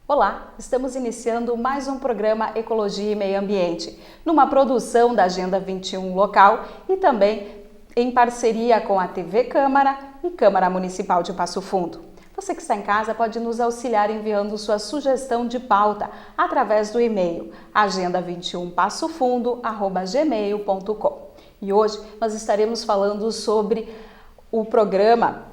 Olá, estamos iniciando mais um programa Ecologia e Meio Ambiente, numa produção da Agenda 21 local e também em parceria com a TV Câmara e Câmara Municipal de Passo Fundo. Você que está em casa pode nos auxiliar enviando sua sugestão de pauta através do e-mail agenda21passofundo@gmail.com. E hoje nós estaremos falando sobre o programa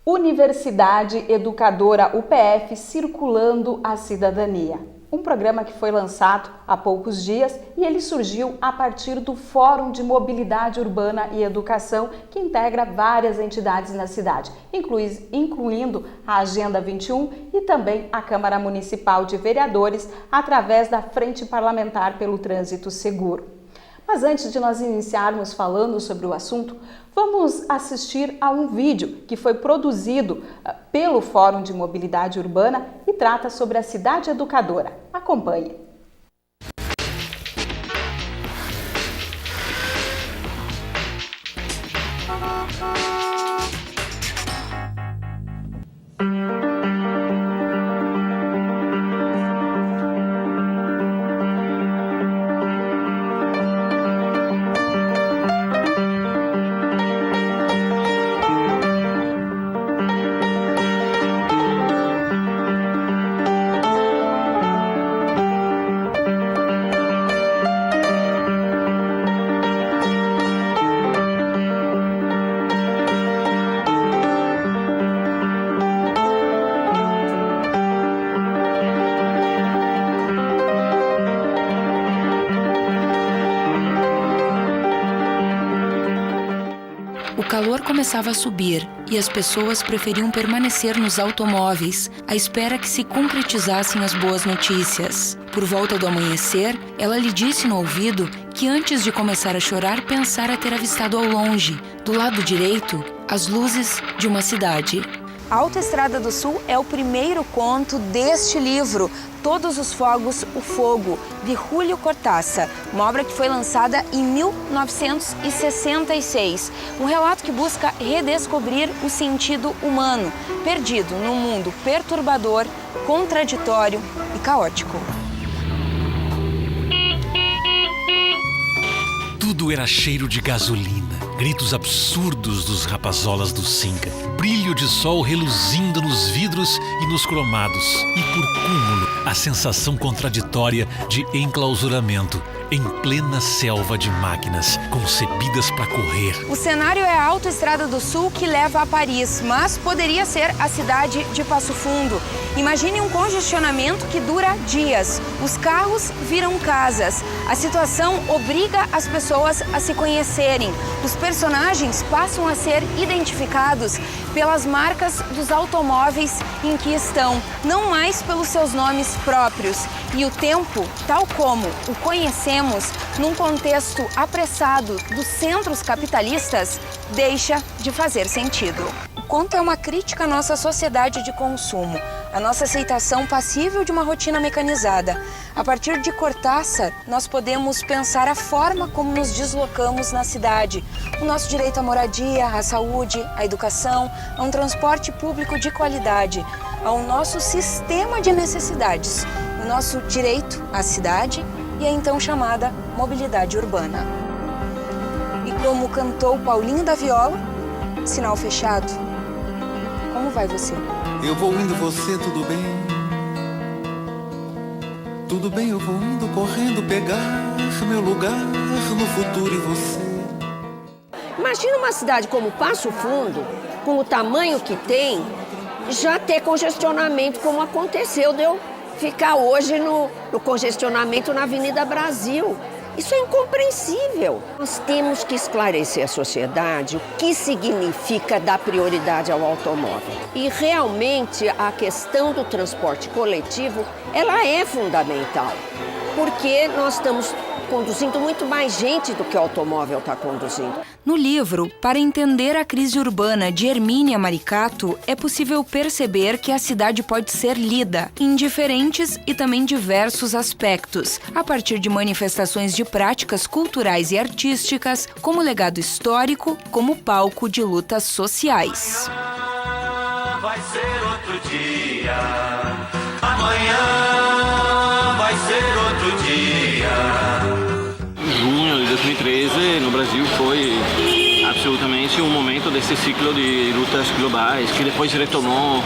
Universidade Educadora UPF Circulando a Cidadania. Um programa que foi lançado há poucos dias e ele surgiu a partir do Fórum de Mobilidade Urbana e Educação, que integra várias entidades na cidade, incluindo a Agenda 21 e também a Câmara Municipal de Vereadores, através da Frente Parlamentar pelo Trânsito Seguro. Mas antes de nós iniciarmos falando sobre o assunto, vamos assistir a um vídeo que foi produzido pelo Fórum de Mobilidade Urbana e trata sobre a cidade educadora. Acompanhe. O calor começava a subir e as pessoas preferiam permanecer nos automóveis à espera que se concretizassem as boas notícias. Por volta do amanhecer, ela lhe disse no ouvido que antes de começar a chorar, pensara ter avistado ao longe, do lado direito, as luzes de uma cidade. A Autoestrada do Sul é o primeiro conto deste livro, Todos os Fogos, o Fogo, de Julio Cortázar, uma obra que foi lançada em 1966. Um relato que busca redescobrir o sentido humano, perdido num mundo perturbador, contraditório e caótico. Tudo era cheiro de gasolina, gritos absurdos dos rapazolas do Cinca, brilho de sol reluzindo nos vidros e nos cromados, e por cúmulo a sensação contraditória de enclausuramento em plena selva de máquinas concebidas para correr. O cenário é a Autoestrada do Sul que leva a Paris, mas poderia ser a cidade de Passo Fundo. Imagine um congestionamento que dura dias. Os carros viram casas. A situação obriga as pessoas a se conhecerem. Os personagens passam a ser identificados pelas marcas dos automóveis em que estão, não mais pelos seus nomes próprios. E o tempo, tal como o conhecemos, num contexto apressado dos centros capitalistas, deixa de fazer sentido. O conto é uma crítica à nossa sociedade de consumo, à nossa aceitação passível de uma rotina mecanizada. A partir de Cortázar, nós podemos pensar a forma como nos deslocamos na cidade, o nosso direito à moradia, à saúde, à educação, a um transporte público de qualidade, ao nosso sistema de necessidades, o nosso direito à cidade e a então chamada mobilidade urbana. E como cantou Paulinho da Viola, sinal fechado. Como vai você? Eu vou indo, você, tudo bem? Tudo bem, eu vou indo correndo pegar meu lugar no futuro e você. Imagina uma cidade como Passo Fundo, com o tamanho que tem, já ter congestionamento como aconteceu, de eu ficar hoje no congestionamento na Avenida Brasil. Isso é incompreensível. Nós temos que esclarecer a sociedade o que significa dar prioridade ao automóvel. E realmente a questão do transporte coletivo, ela é fundamental, porque nós estamos conduzindo muito mais gente do que o automóvel está conduzindo. No livro, para entender a crise urbana de Hermínia Maricato, é possível perceber que a cidade pode ser lida em diferentes e também diversos aspectos, a partir de manifestações de práticas culturais e artísticas, como legado histórico, como palco de lutas sociais. Vai ser outro dia, amanhã 2013 no Brasil foi absolutamente um momento desse ciclo de lutas globais que depois retomou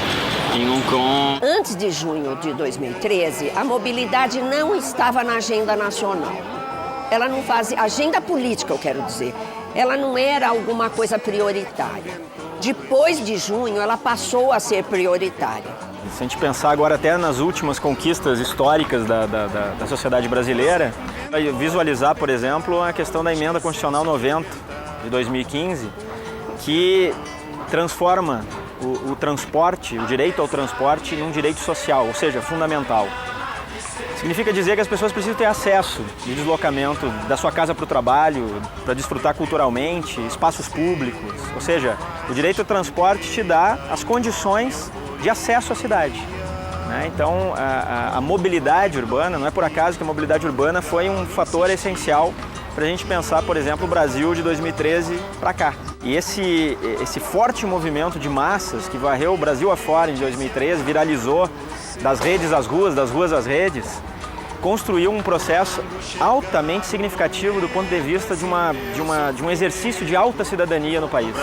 em Hong Kong. Antes de junho de 2013, a mobilidade não estava na agenda nacional. Ela não fazia, agenda política, eu quero dizer, ela não era alguma coisa prioritária. Depois de junho, ela passou a ser prioritária. Se a gente pensar agora até nas últimas conquistas históricas da sociedade brasileira, vai visualizar, por exemplo, a questão da Emenda Constitucional 90 de 2015, que transforma o transporte, o direito ao transporte, num direito social, ou seja, fundamental. Significa dizer que as pessoas precisam ter acesso de deslocamento da sua casa para o trabalho, para desfrutar culturalmente, espaços públicos. Ou seja, o direito ao transporte te dá as condições de acesso à cidade. Então, a mobilidade urbana, não é por acaso que a mobilidade urbana foi um fator essencial para a gente pensar, por exemplo, o Brasil de 2013 para cá. E esse forte movimento de massas que varreu o Brasil afora em 2013, viralizou das redes às ruas, das ruas às redes, construiu um processo altamente significativo do ponto de vista de um exercício de alta cidadania no país.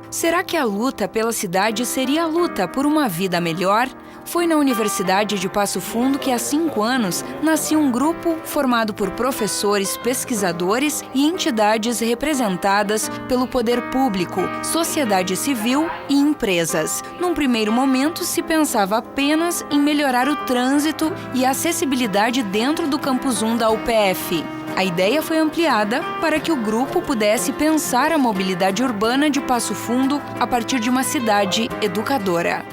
Será que a luta pela cidade seria a luta por uma vida melhor? Foi na Universidade de Passo Fundo que há 5 anos nascia um grupo formado por professores, pesquisadores e entidades representadas pelo poder público, sociedade civil e empresas. Num primeiro momento, se pensava apenas em melhorar o trânsito e a acessibilidade dentro do Campus 1 da UPF. A ideia foi ampliada para que o grupo pudesse pensar a mobilidade urbana de Passo Fundo a partir de uma cidade educadora.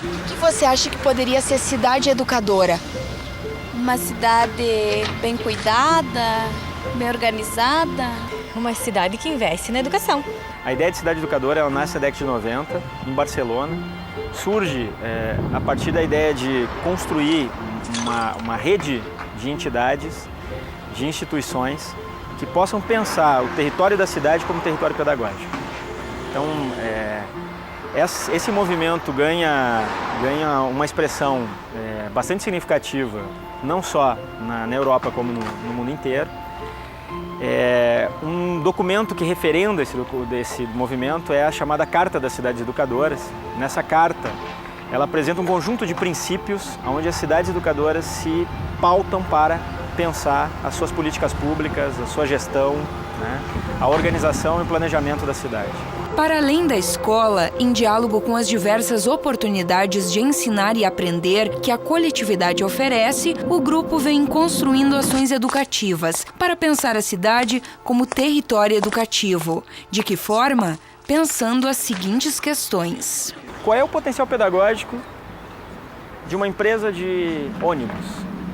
O que você acha que poderia ser cidade educadora? Uma cidade bem cuidada, bem organizada. Uma cidade que investe na educação. A ideia de cidade educadora ela nasce na década de 90, em Barcelona. Surge a partir da ideia de construir uma rede de entidades, de instituições que possam pensar o território da cidade como território pedagógico. Então, esse movimento ganha uma expressão bastante significativa, não só na Europa como no mundo inteiro. Um documento que referenda desse movimento é a chamada Carta das Cidades Educadoras. Nessa carta, ela apresenta um conjunto de princípios onde as cidades educadoras se pautam para pensar as suas políticas públicas, a sua gestão, a organização e o planejamento da cidade. Para além da escola, em diálogo com as diversas oportunidades de ensinar e aprender que a coletividade oferece, o grupo vem construindo ações educativas para pensar a cidade como território educativo. De que forma? Pensando as seguintes questões. Qual é o potencial pedagógico de uma empresa de ônibus,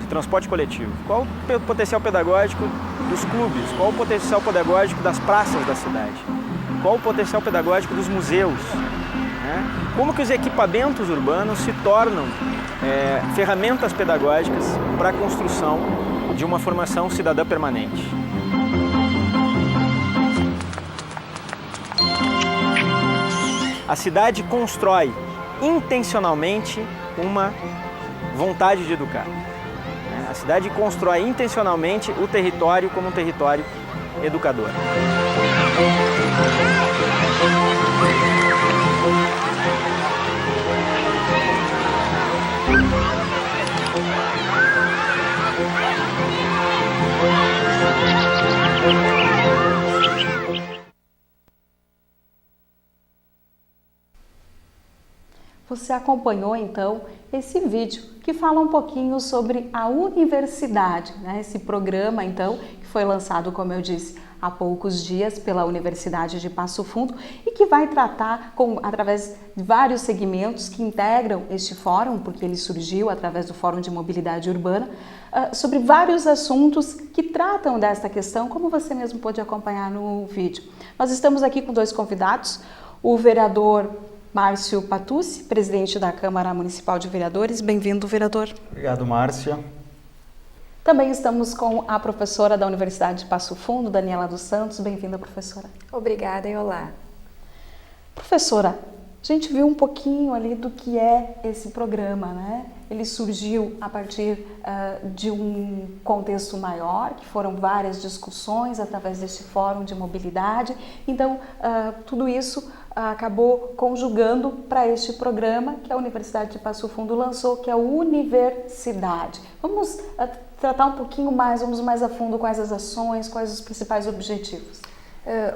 de transporte coletivo? Qual o potencial pedagógico dos clubes? Qual o potencial pedagógico das praças da cidade? Qual o potencial pedagógico dos museus? Como que os equipamentos urbanos se tornam ferramentas pedagógicas para a construção de uma formação cidadã permanente? A cidade constrói intencionalmente uma vontade de educar. A cidade constrói intencionalmente o território como um território educador. Você acompanhou então esse vídeo que fala um pouquinho sobre a universidade, esse programa então que foi lançado, como eu disse, há poucos dias pela Universidade de Passo Fundo e que vai tratar através de vários segmentos que integram este fórum, porque ele surgiu através do Fórum de Mobilidade Urbana, sobre vários assuntos que tratam desta questão, como você mesmo pôde acompanhar no vídeo. Nós estamos aqui com 2 convidados, o vereador Márcio Patucci, presidente da Câmara Municipal de Vereadores. Bem-vindo, vereador. Obrigado, Márcia. Também estamos com a professora da Universidade de Passo Fundo, Daniela dos Santos. Bem-vinda, professora. Obrigada e olá. Professora, A gente viu um pouquinho ali do que é esse programa, né? Ele surgiu a partir de um contexto maior, que foram várias discussões através deste fórum de mobilidade. Então, tudo isso acabou conjugando para este programa que a Universidade de Passo Fundo lançou, que é a Universidade. Vamos tratar um pouquinho mais, vamos mais a fundo quais as ações, quais os principais objetivos.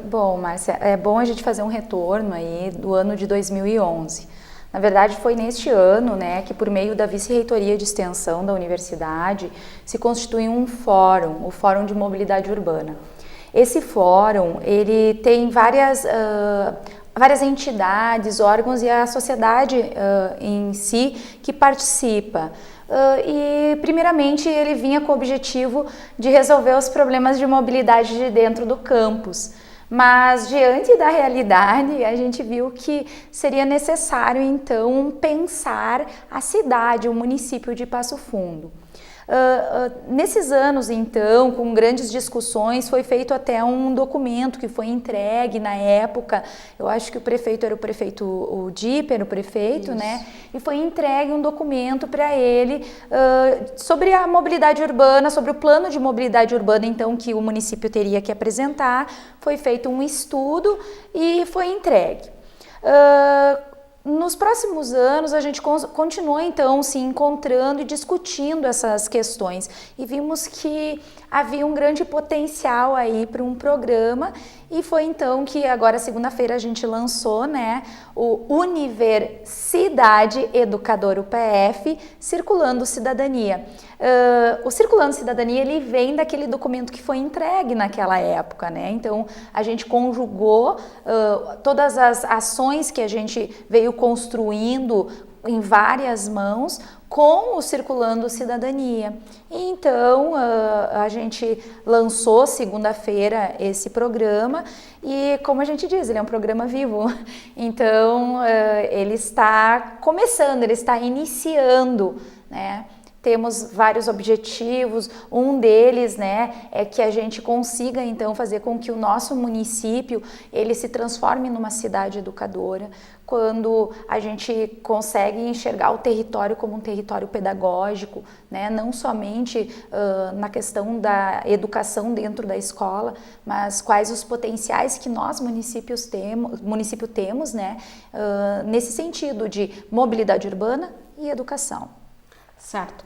Bom, Márcia, é bom a gente fazer um retorno aí do ano de 2011. Na verdade, foi neste ano, né, que por meio da Vice-Reitoria de Extensão da Universidade se constitui um fórum, o Fórum de Mobilidade Urbana. Esse fórum, ele tem várias entidades, órgãos e a sociedade em si que participa. E, primeiramente, ele vinha com o objetivo de resolver os problemas de mobilidade de dentro do campus. Mas, diante da realidade, a gente viu que seria necessário, então, pensar a cidade, o município de Passo Fundo. Nesses anos, então, com grandes discussões, foi feito até um documento que foi entregue na época, eu acho que o prefeito era o Dipe era o prefeito, isso, né? E foi entregue um documento para ele sobre a mobilidade urbana, sobre o plano de mobilidade urbana, então, que o município teria que apresentar. Foi feito um estudo e foi entregue. Nos próximos anos, a gente continuou, então, se encontrando e discutindo essas questões e vimos que havia um grande potencial aí para um programa e foi, então, que agora, segunda-feira, a gente lançou, né, o Universidade Educadora UPF Circulando Cidadania. O Circulando Cidadania, ele vem daquele documento que foi entregue naquela época, né? Então, a gente conjugou todas as ações que a gente veio construindo em várias mãos com o Circulando Cidadania. Então, a gente lançou segunda-feira esse programa e, como a gente diz, ele é um programa vivo. Então, ele está começando, ele está iniciando, né? Temos vários objetivos, um deles, né, é que a gente consiga, então, fazer com que o nosso município, ele se transforme numa cidade educadora, quando a gente consegue enxergar o território como um território pedagógico, né, não somente na questão da educação dentro da escola, mas quais os potenciais que nós, município temos, né, nesse sentido de mobilidade urbana e educação. Certo.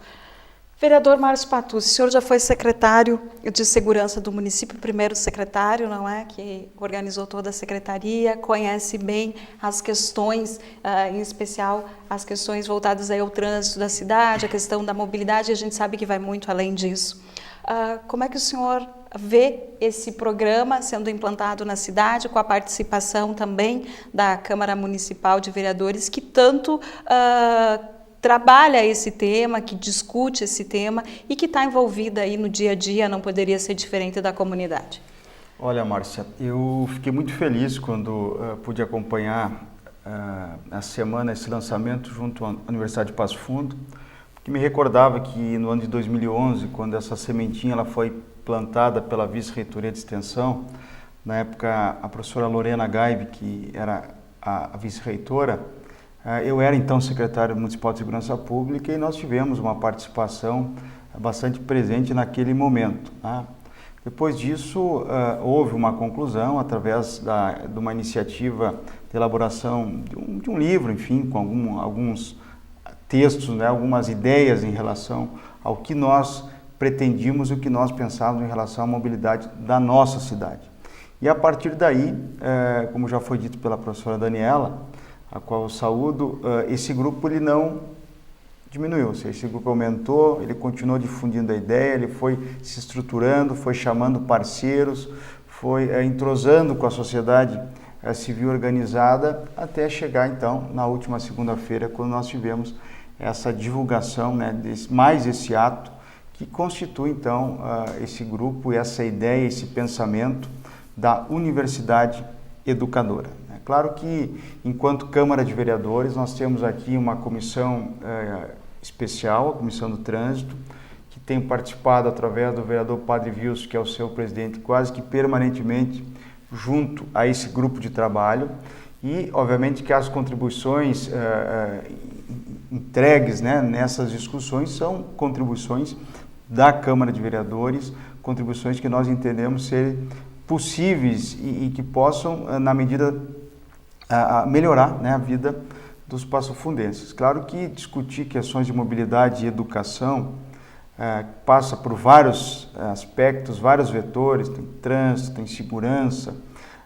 Vereador Márcio Patucci, o senhor já foi secretário de Segurança do município, primeiro secretário, não é? Que organizou toda a secretaria, conhece bem as questões, em especial as questões voltadas aí ao trânsito da cidade, a questão da mobilidade, a gente sabe que vai muito além disso. Como é que o senhor vê esse programa sendo implantado na cidade, com a participação também da Câmara Municipal de Vereadores, que tanto trabalha esse tema, que discute esse tema e que está envolvida aí no dia a dia, não poderia ser diferente da comunidade? Olha, Márcia, eu fiquei muito feliz quando pude acompanhar essa semana esse lançamento junto à Universidade de Passo Fundo, porque me recordava que no ano de 2011, quando essa sementinha ela foi plantada pela Vice-Reitoria de Extensão, na época a professora Lorena Gaib, que era a vice-reitora, eu era então secretário municipal de Segurança Pública e nós tivemos uma participação bastante presente naquele momento, né? Depois disso, houve uma conclusão através de uma iniciativa de elaboração de um livro, enfim, com alguns textos, né, algumas ideias em relação ao que nós pretendíamos e o que nós pensávamos em relação à mobilidade da nossa cidade. E a partir daí, como já foi dito pela professora Daniela, a qual eu saúdo, esse grupo ele não diminuiu, ou seja, esse grupo aumentou, ele continuou difundindo a ideia, ele foi se estruturando, foi chamando parceiros, foi entrosando com a sociedade civil organizada, até chegar então na última segunda-feira, quando nós tivemos essa divulgação, né, mais esse ato, que constitui então esse grupo, essa ideia, esse pensamento da Universidade Educadora. Claro que, enquanto Câmara de Vereadores, nós temos aqui uma comissão especial, a Comissão do Trânsito, que tem participado através do vereador Padre Wilson, que é o seu presidente, quase que permanentemente junto a esse grupo de trabalho. e, obviamente, que as contribuições entregues, né, nessas discussões são contribuições da Câmara de Vereadores, contribuições que nós entendemos ser possíveis e que possam, na medida, melhorar, né, a vida dos passofundenses. Claro que discutir questões de mobilidade e educação passa por vários aspectos, vários vetores, tem trânsito, tem segurança,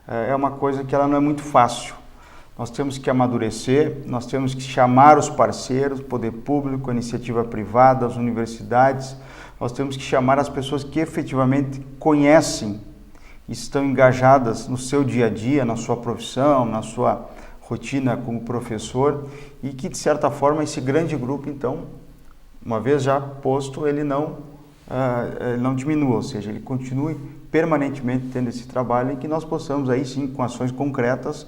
é uma coisa que ela não é muito fácil. Nós temos que amadurecer, nós temos que chamar os parceiros, o poder público, a iniciativa privada, as universidades, nós temos que chamar as pessoas que efetivamente conhecem, estão engajadas no seu dia a dia, na sua profissão, na sua rotina como professor, e que, de certa forma, esse grande grupo, então, uma vez já posto, ele não diminua, ou seja, ele continue permanentemente tendo esse trabalho e que nós possamos aí sim, com ações concretas,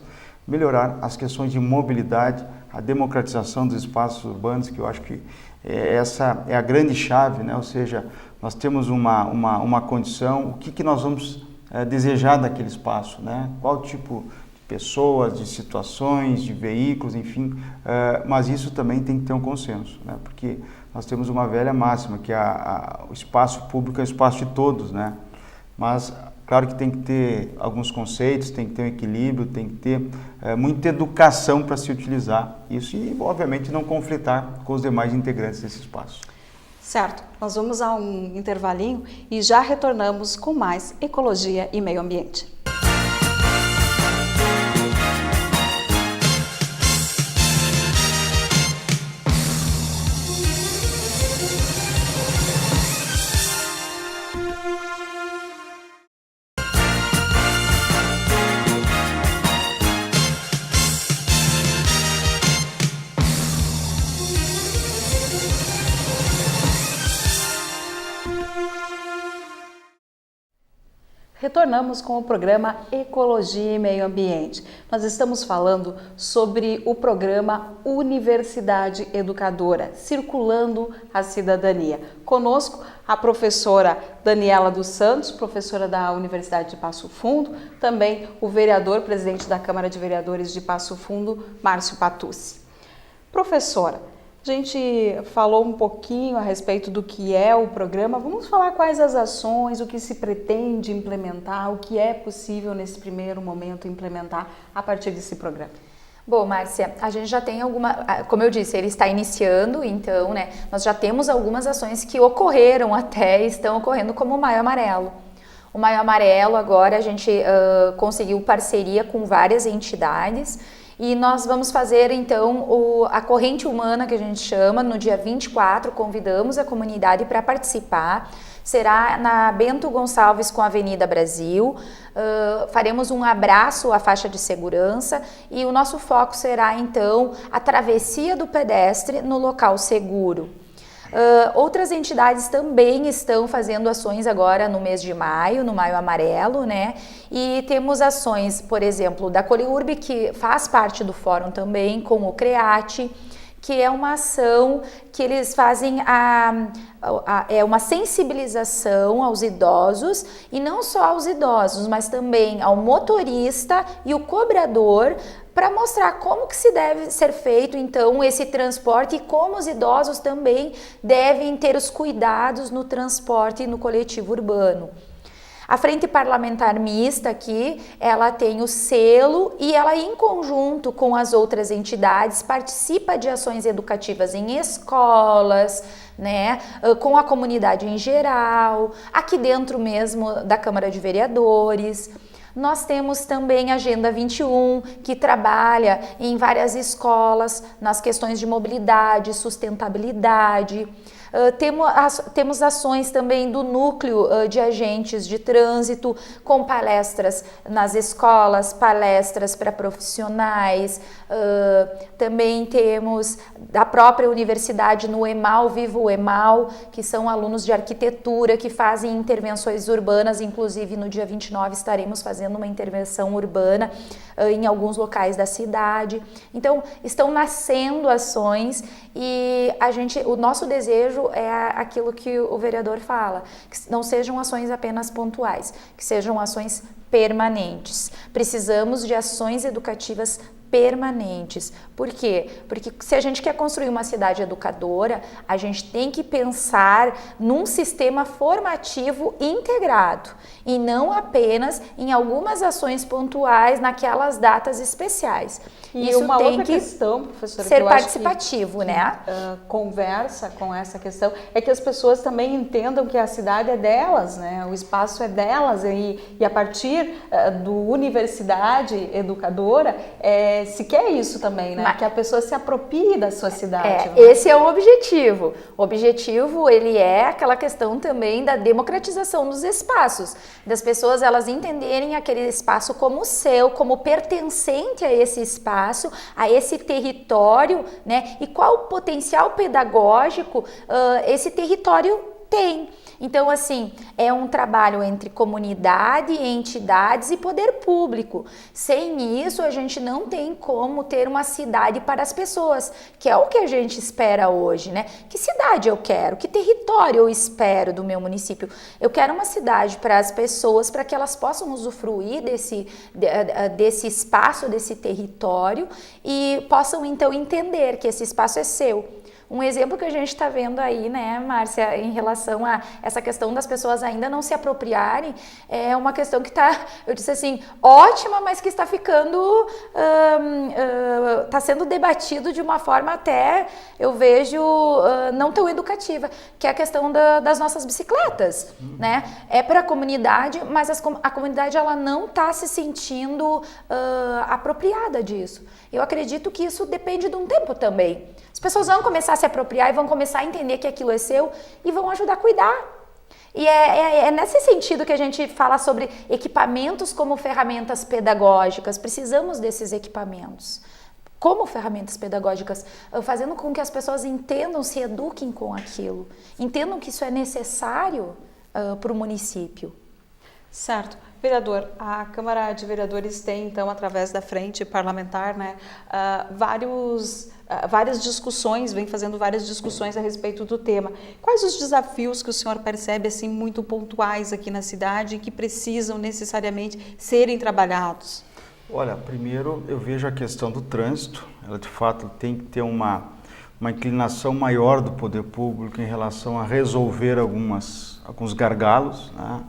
melhorar as questões de mobilidade, a democratização dos espaços urbanos, que eu acho que essa é a grande chave, né? Ou seja, nós temos uma condição, o que nós vamos desejar daquele espaço, né? Qual tipo de pessoas, de situações, de veículos, enfim, mas isso também tem que ter um consenso, né? Porque nós temos uma velha máxima, que o espaço público é o espaço de todos, né? Mas, claro que tem que ter alguns conceitos, tem que ter um equilíbrio, tem que ter muita educação para se utilizar isso e, obviamente, não conflitar com os demais integrantes desse espaço. Certo, nós vamos a um intervalinho e já retornamos com mais Ecologia e Meio Ambiente. Retornamos com o programa Ecologia e Meio Ambiente. Nós estamos falando sobre o programa Universidade Educadora, Circulando a Cidadania. Conosco a professora Daniela dos Santos, professora da Universidade de Passo Fundo, também o vereador, presidente da Câmara de Vereadores de Passo Fundo, Márcio Patucci. Professora, a gente falou um pouquinho a respeito do que é o programa, vamos falar quais as ações, o que se pretende implementar, o que é possível nesse primeiro momento implementar a partir desse programa. Bom, Márcia, a gente já tem como eu disse, ele está iniciando, então, né, nós já temos algumas ações que ocorreram até, estão ocorrendo como o Maio Amarelo. O Maio Amarelo, agora a gente conseguiu parceria com várias entidades, e nós vamos fazer, então, a corrente humana, que a gente chama, no dia 24, convidamos a comunidade para participar. Será na Bento Gonçalves com a Avenida Brasil, faremos um abraço à faixa de segurança e o nosso foco será, então, a travessia do pedestre no local seguro. Outras entidades também estão fazendo ações agora no mês de maio, no Maio Amarelo, né? E temos ações, por exemplo, da Coliurb, que faz parte do fórum também, com o CREAT, que é uma ação que eles fazem é uma sensibilização aos idosos, e não só aos idosos, mas também ao motorista e o cobrador, para mostrar como que se deve ser feito, então, esse transporte e como os idosos também devem ter os cuidados no transporte e no coletivo urbano. A Frente Parlamentar Mista aqui, ela tem o selo e ela, em conjunto com as outras entidades, participa de ações educativas em escolas, né, com a comunidade em geral, aqui dentro mesmo da Câmara de Vereadores. Nós temos também a Agenda 21, que trabalha em várias escolas nas questões de mobilidade, sustentabilidade. Temos ações também do núcleo de agentes de trânsito, com palestras nas escolas, palestras para profissionais. Também temos da própria universidade no EMAL, Viva o EMAL, que são alunos de arquitetura que fazem intervenções urbanas. Inclusive no dia 29 estaremos fazendo uma intervenção urbana em alguns locais da cidade. Então estão nascendo ações e o nosso desejo é aquilo que o vereador fala, que não sejam ações apenas pontuais, que sejam ações permanentes. Precisamos de ações educativas permanentes. Por quê? Porque se a gente quer construir uma cidade educadora, a gente tem que pensar num sistema formativo integrado e não apenas em algumas ações pontuais naquelas datas especiais. E isso uma tem outra que questão, professora, ser que eu participativo, acho que, né? Conversa com essa questão, é que as pessoas também entendam que a cidade é delas, né? O espaço é delas e a partir do Universidade Educadora, se quer isso também, né? Que a pessoa se aproprie da sua cidade. Né? Esse é o objetivo. O objetivo, ele é aquela questão também da democratização dos espaços, das pessoas elas entenderem aquele espaço como seu, como pertencente a esse espaço, a esse território, né? E qual o potencial pedagógico esse território tem. Então, assim, é um trabalho entre comunidade, entidades e poder público. Sem isso, a gente não tem como ter uma cidade para as pessoas, que é o que a gente espera hoje, né? Que cidade eu quero? Que território eu espero do meu município? Eu quero uma cidade para as pessoas, para que elas possam usufruir desse espaço, desse território e possam, então, entender que esse espaço é seu. Um exemplo que a gente está vendo aí, né, Márcia, em relação a essa questão das pessoas ainda não se apropriarem, é uma questão que está, eu disse assim, ótima, mas que está ficando, está sendo debatido de uma forma até, eu vejo, não tão educativa, que é a questão das nossas bicicletas, né? É para a comunidade, mas a comunidade ela não está se sentindo apropriada disso. Eu acredito que isso depende de um tempo também. As pessoas vão começar a se apropriar e vão começar a entender que aquilo é seu e vão ajudar a cuidar. E é nesse sentido que a gente fala sobre equipamentos como ferramentas pedagógicas. Precisamos desses equipamentos como ferramentas pedagógicas, fazendo com que as pessoas entendam, se eduquem com aquilo, entendam que isso é necessário para o município. Certo. Vereador, a Câmara de Vereadores tem, então, através da frente parlamentar, né, várias discussões, vem fazendo várias discussões a respeito do tema. Quais os desafios que o senhor percebe, assim, muito pontuais aqui na cidade e que precisam necessariamente serem trabalhados? Olha, primeiro eu vejo a questão do trânsito, ela de fato tem que ter uma inclinação maior do poder público em relação a resolver alguns gargalos, né?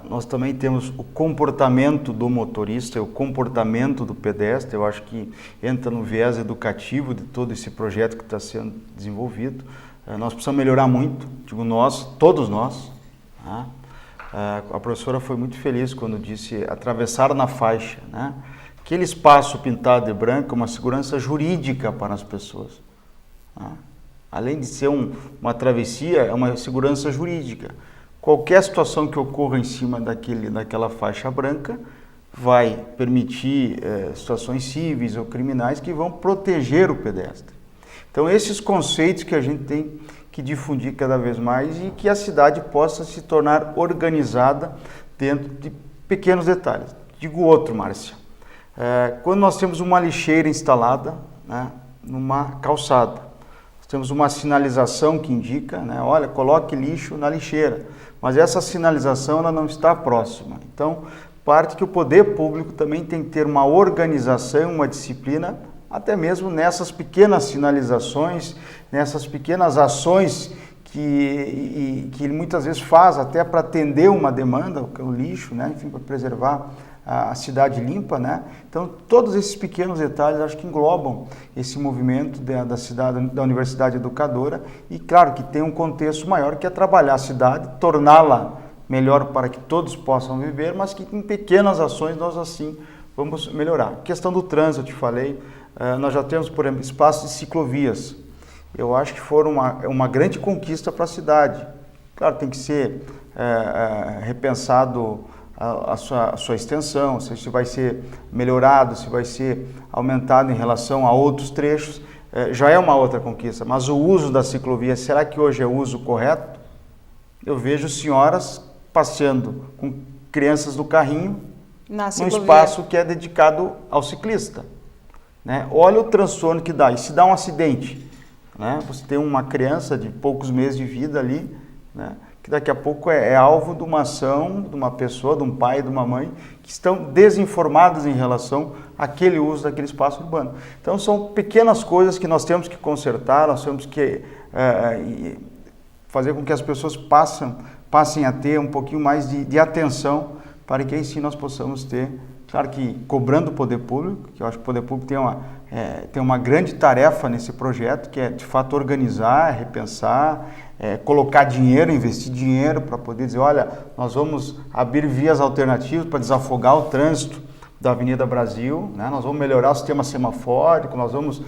Nós também temos o comportamento do motorista, o comportamento do pedestre, eu acho que entra no viés educativo de todo esse projeto que está sendo desenvolvido. Nós precisamos melhorar muito, digo nós, todos nós. Né? A professora foi muito feliz quando disse atravessar na faixa, né? Aquele espaço pintado de branco é uma segurança jurídica para as pessoas. Né? Além de ser uma travessia, é uma segurança jurídica. Qualquer situação que ocorra em cima daquela faixa branca vai permitir situações cíveis ou criminais que vão proteger o pedestre. Então, esses conceitos que a gente tem que difundir cada vez mais e que a cidade possa se tornar organizada dentro de pequenos detalhes. Digo outro, Márcia. Quando nós temos uma lixeira instalada, né, numa calçada, nós temos uma sinalização que indica, né, olha, coloque lixo na lixeira. Mas essa sinalização ela não está próxima. Então, parte que o poder público também tem que ter uma organização, uma disciplina, até mesmo nessas pequenas sinalizações, nessas pequenas ações que ele muitas vezes faz até para atender uma demanda, o lixo, né? Enfim, para preservar a cidade limpa, né? Então, todos esses pequenos detalhes acho que englobam esse movimento da cidade, da Universidade Educadora e, claro, que tem um contexto maior que é trabalhar a cidade, torná-la melhor para que todos possam viver, mas que em pequenas ações nós assim vamos melhorar. A questão do trânsito, eu te falei, nós já temos, por exemplo, espaços de ciclovias. Eu acho que foram uma grande conquista para a cidade. Claro, tem que ser repensado a sua extensão, se vai ser melhorado, se vai ser aumentado em relação a outros trechos, já é uma outra conquista. Mas o uso da ciclovia, será que hoje é o uso correto? Eu vejo senhoras passeando com crianças no carrinho, num espaço que é dedicado ao ciclista. Né? Olha o transtorno que dá, e se dá um acidente, né? Você tem uma criança de poucos meses de vida ali, né? que daqui a pouco é alvo de uma ação, de uma pessoa, de um pai, de uma mãe, que estão desinformadas em relação àquele uso daquele espaço urbano. Então são pequenas coisas que nós temos que consertar, nós temos que fazer com que as pessoas passem a ter um pouquinho mais de atenção para que aí sim nós possamos ter, claro que cobrando o poder público, que eu acho que o poder público tem uma grande tarefa nesse projeto, que é de fato organizar, repensar, colocar dinheiro, investir dinheiro para poder dizer, olha, nós vamos abrir vias alternativas para desafogar o trânsito da Avenida Brasil, né? Nós vamos melhorar o sistema semafórico, nós vamos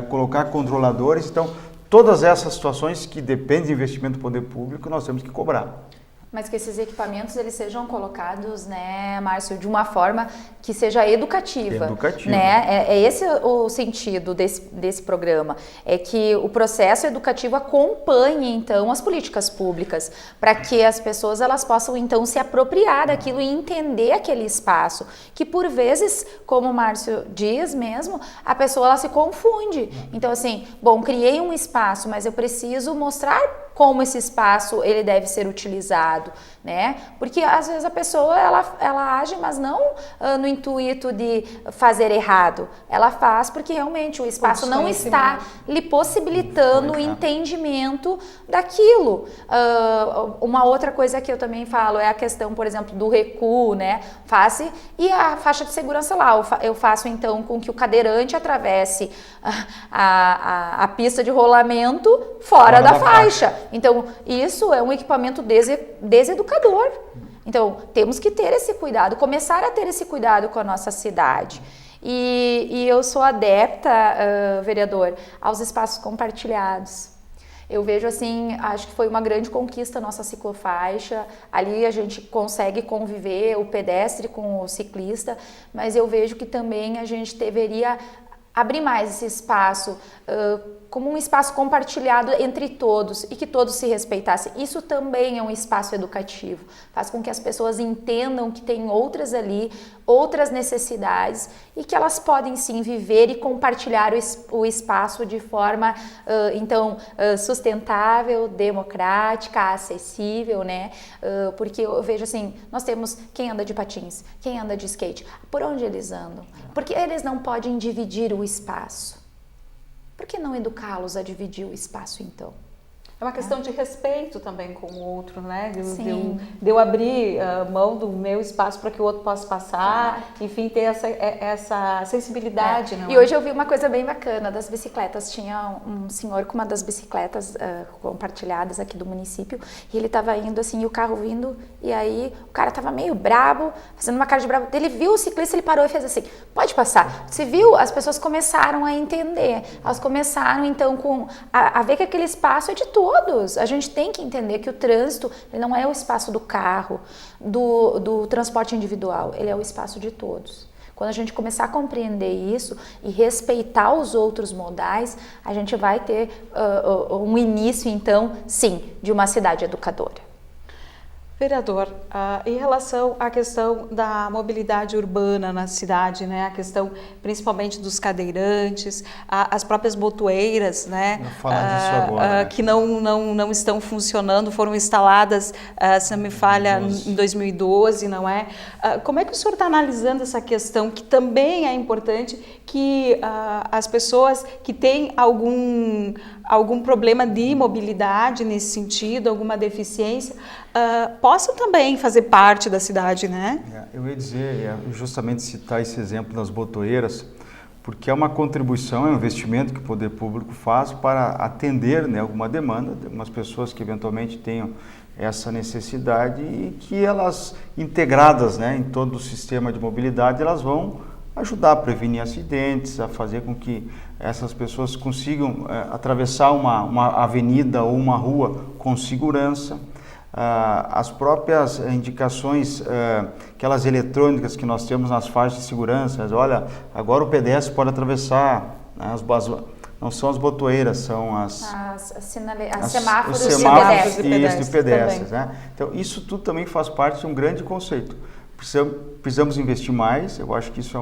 colocar controladores. Então, todas essas situações que dependem de investimento do poder público, nós temos que cobrar. Mas que esses equipamentos eles sejam colocados, né, Márcio, de uma forma que seja educativa. Educativa. Né? É esse o sentido desse programa, é que o processo educativo acompanhe, então, as políticas públicas, para que as pessoas elas possam, então, se apropriar daquilo e entender aquele espaço, que por vezes, como o Márcio diz mesmo, a pessoa ela se confunde. Então, assim, bom, criei um espaço, mas eu preciso mostrar como esse espaço ele deve ser utilizado, né? Porque às vezes a pessoa ela age, mas não no intuito de fazer errado. Ela faz porque realmente o espaço não está lhe possibilitando o entendimento daquilo. Uma outra coisa que eu também falo é a questão, por exemplo, do recuo, né? E a faixa de segurança lá. Eu faço então com que o cadeirante atravesse a pista de rolamento fora da faixa. Então, isso é um equipamento deseducador. Então, temos que ter esse cuidado, começar a ter esse cuidado com a nossa cidade. E eu sou adepta, vereador, aos espaços compartilhados. Eu vejo assim, acho que foi uma grande conquista a nossa ciclofaixa. Ali a gente consegue conviver o pedestre com o ciclista, mas eu vejo que também a gente deveria abrir mais esse espaço como um espaço compartilhado entre todos e que todos se respeitassem. Isso também é um espaço educativo, faz com que as pessoas entendam que tem outras ali, outras necessidades e que elas podem sim viver e compartilhar o espaço de forma sustentável, democrática, acessível, né? Porque eu vejo assim, nós temos quem anda de patins, quem anda de skate, por onde eles andam? Porque eles não podem dividir o espaço. Por que não educá-los a dividir o espaço, então? É uma questão de respeito também com o outro, né? De eu abrir mão do meu espaço para que o outro possa passar, enfim, ter essa sensibilidade. Não é? E hoje eu vi uma coisa bem bacana das bicicletas. Tinha um senhor com uma das bicicletas compartilhadas aqui do município e ele estava indo assim, e o carro vindo, e aí o cara estava meio brabo, fazendo uma cara de brabo. Ele viu o ciclista, ele parou e fez assim, pode passar. Você viu? As pessoas começaram a entender, elas começaram então a ver que aquele espaço é de todos. A gente tem que entender que o trânsito ele não é o espaço do carro, do transporte individual, ele é o espaço de todos. Quando a gente começar a compreender isso e respeitar os outros modais, a gente vai ter um início, então, sim, de uma cidade educadora. Vereador, em relação à questão da mobilidade urbana na cidade, né, a questão principalmente dos cadeirantes, as próprias botoeiras, né, que não estão funcionando, foram instaladas, se não me falha, em 2012, não é? Como é que o senhor está analisando essa questão, que também é importante que as pessoas que têm algum problema de mobilidade nesse sentido, alguma deficiência, possam também fazer parte da cidade, né? Eu ia dizer, justamente citar esse exemplo das botoeiras, porque é uma contribuição, é um investimento que o poder público faz para atender, né, alguma demanda de algumas pessoas que eventualmente tenham essa necessidade e que elas, integradas, né, em todo o sistema de mobilidade, elas vão ajudar a prevenir acidentes, a fazer com que essas pessoas consigam atravessar uma avenida ou uma rua com segurança. As próprias indicações, aquelas eletrônicas que nós temos nas faixas de segurança, olha, agora o pedestre pode atravessar, né, não são as botoeiras, são semáforos de pedestres. Né? Então, isso tudo também faz parte de um grande conceito. Precisamos investir mais, eu acho que isso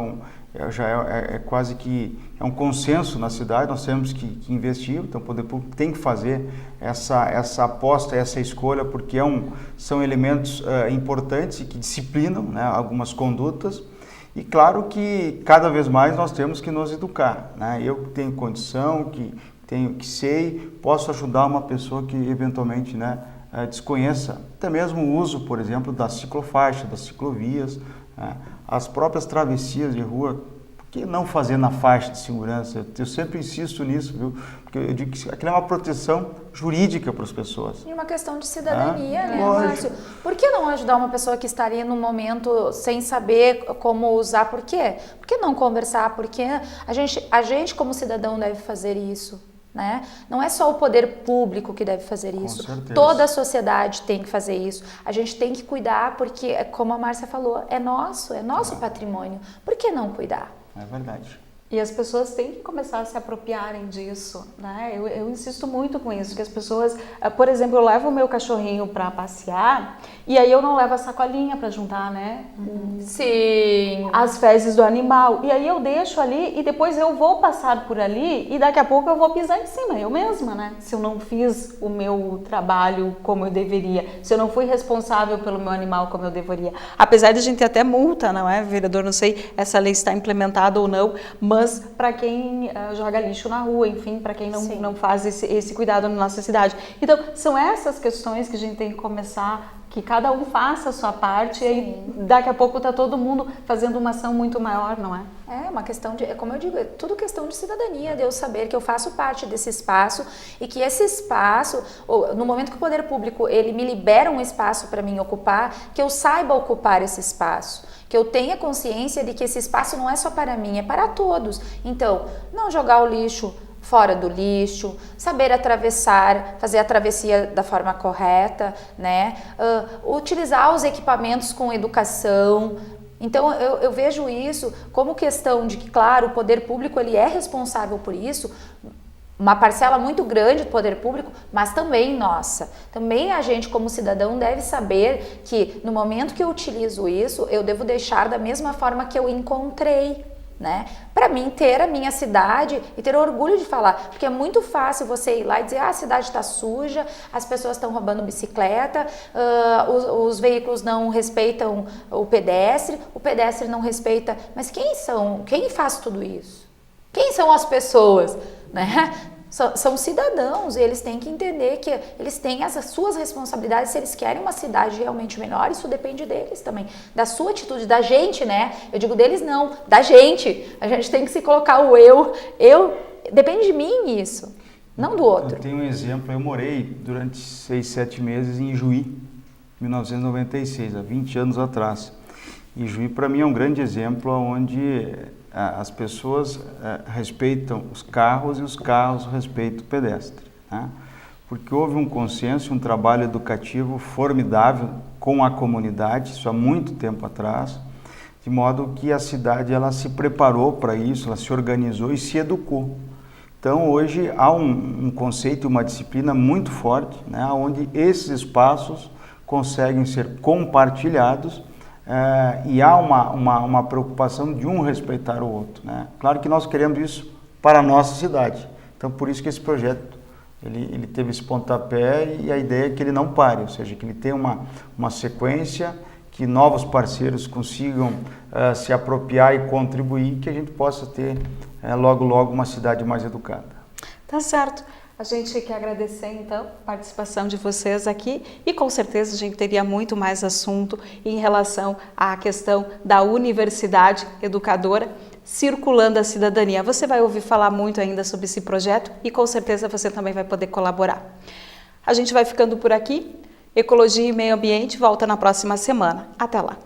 já é quase que é um consenso na cidade, nós temos que investir, então o poder público tem que fazer essa aposta, essa escolha, porque são elementos importantes e que disciplinam, né, algumas condutas. E claro que cada vez mais nós temos que nos educar, né? Eu que tenho condição, que sei, posso ajudar uma pessoa que eventualmente, né, desconheça até mesmo o uso, por exemplo, da ciclofaixa, das ciclovias, né? As próprias travessias de rua. Por que não fazer na faixa de segurança? Eu sempre insisto nisso, viu? Porque eu digo que aquilo é uma proteção jurídica para as pessoas. E uma questão de cidadania, né, Márcio? Por que não ajudar uma pessoa que estaria num momento sem saber como usar? Por quê? Por que não conversar? Porque a gente como cidadão deve fazer isso, né? Não é só o poder público que deve fazer isso. Toda a sociedade tem que fazer isso. A gente tem que cuidar porque, como a Márcia falou, é nosso patrimônio. Por que não cuidar? É verdade. E as pessoas têm que começar a se apropriarem disso, né? Eu insisto muito com isso, que as pessoas, por exemplo, eu levo o meu cachorrinho para passear e aí eu não levo a sacolinha para juntar, né? Sim. As fezes do animal. E aí eu deixo ali e depois eu vou passar por ali e daqui a pouco eu vou pisar em cima, eu mesma, né? Se eu não fiz o meu trabalho como eu deveria, se eu não fui responsável pelo meu animal como eu deveria. Apesar de a gente ter até multa, não é, vereador? Não sei essa lei está implementada ou não, mas para quem joga lixo na rua, enfim, para quem não faz esse cuidado na nossa cidade. Então, são essas questões que a gente tem que começar, que cada um faça a sua parte e aí, daqui a pouco está todo mundo fazendo uma ação muito maior, não é? É uma questão de, como eu digo, é tudo questão de cidadania, de eu saber que eu faço parte desse espaço e que esse espaço, no momento que o poder público ele me libera um espaço para mim ocupar, que eu saiba ocupar esse espaço. Que eu tenha consciência de que esse espaço não é só para mim, é para todos. Então, não jogar o lixo fora do lixo, saber atravessar, fazer a travessia da forma correta, né? Utilizar os equipamentos com educação. Então, eu vejo isso como questão de que, claro, o poder público ele é responsável por isso, uma parcela muito grande do poder público, mas também nossa. Também a gente, como cidadão, deve saber que no momento que eu utilizo isso, eu devo deixar da mesma forma que eu encontrei, né? Para mim ter a minha cidade e ter orgulho de falar, porque é muito fácil você ir lá e dizer, a cidade está suja, as pessoas estão roubando bicicleta, os veículos não respeitam o pedestre não respeita, mas quem faz tudo isso? Quem são as pessoas? Né? São cidadãos e eles têm que entender que eles têm as suas responsabilidades. Se eles querem uma cidade realmente melhor, isso depende deles também, da sua atitude, da gente, né? Eu digo deles não, da gente. A gente tem que se colocar o eu, depende de mim isso, não do outro. Eu tenho um exemplo, eu morei durante 6, 7 meses em Juí, 1996, há 20 anos atrás. E Juí para mim é um grande exemplo onde as pessoas respeitam os carros e os carros respeitam o pedestre, né? Porque houve um consenso, um trabalho educativo formidável com a comunidade, isso há muito tempo atrás, de modo que a cidade ela se preparou para isso, ela se organizou e se educou. Então hoje há um conceito, uma disciplina muito forte, né, onde esses espaços conseguem ser compartilhados. E há uma preocupação de um respeitar o outro, né? Claro que nós queremos isso para a nossa cidade, então por isso que esse projeto ele teve esse pontapé e a ideia é que ele não pare, ou seja, que ele tenha uma sequência, que novos parceiros consigam se apropriar e contribuir, que a gente possa ter logo uma cidade mais educada. Tá certo. A gente quer agradecer, então, a participação de vocês aqui e, com certeza, a gente teria muito mais assunto em relação à questão da universidade educadora circulando a cidadania. Você vai ouvir falar muito ainda sobre esse projeto e, com certeza, você também vai poder colaborar. A gente vai ficando por aqui. Ecologia e Meio Ambiente volta na próxima semana. Até lá!